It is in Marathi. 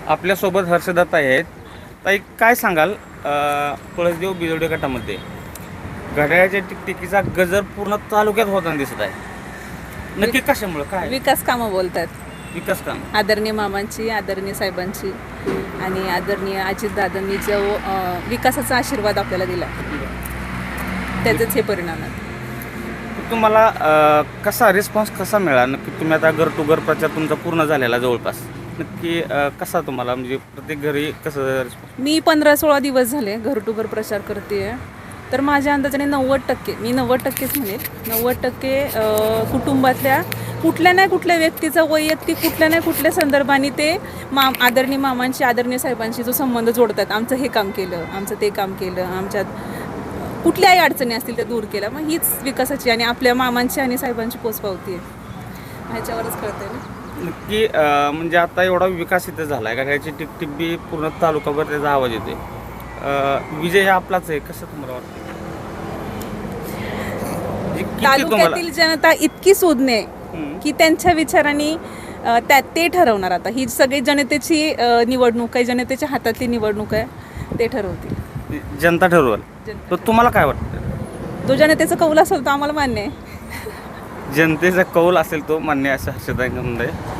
आपल्यासोबत हर्षदा ताई आहेत. ताई, काय सांगाल पळसदेव बिलोडे गटामध्ये घड्याळाच्या टिकटिकीचा गजर पूर्ण तालुक्यात होताना दिसत आहे. नक्की कशामुळे? काय विकास कामं बोलतात. विकास काम आदरणीय मामांची, आदरणीय साहेबांची आणि आदरणीय अजितदादांनी जो विकासाचा आशीर्वाद आपल्याला दिला त्याचेच हे परिणाम आहेत. तुम्हाला कसा रिस्पॉन्स कसा मिळाला? नक्की तुम्ही आता घर टू घर प्रचार तुमचा पूर्ण झालेला जवळपास, नक्की कसा तुम्हाला म्हणजे प्रत्येक घरी कसं रिस्पॉन्स? मी 15-16 दिवस झाले घर टू घर प्रचार करते. तर माझ्या अंदाजाने 90%, मी 90%च म्हणेल, 90% कुटुंबातल्या कुठल्या नाही कुठल्या व्यक्तीचा वैयक्तिक कुठल्या नाही कुठल्या संदर्भाने ते आदरणीय मामांशी, आदरणीय साहेबांशी जो संबंध जोडतात. आमचं हे काम केलं, आमचं ते काम केलं, आमच्यात कुठल्याही अडचणी असतील त्या दूर केल्या. मग हीच विकासाची आणि आपल्या मामांची आणि साहेबांची पोचपावती आहे, ह्याच्यावरच कळते ना. नक्की म्हणजे आता एवढा विकास इथे झाला आहे का? ह्याची टिकटिक बी पूर्ण तालुकाभर त्याचा आवाज येतोय. विजय हा आपलाच आहे, कसं तुम्हाला वाटतं? तालुक्यातील जनता इतकी सुज्ञ की त्यांच्या विचारांनी ते ठरवणार. आता ही सगळी जनतेची निवडणूक आहे, जनतेच्या हातातली निवडणूक आहे, ते ठरवतील, जनता ठरवल. तर तुम्हाला काय वाटतं? जो जनतेचा कौल असेल तो आम्हाला मान्य आहे. जनतेचा कौल असेल तो मान्य, असं हर्षदा म्हणत आहे.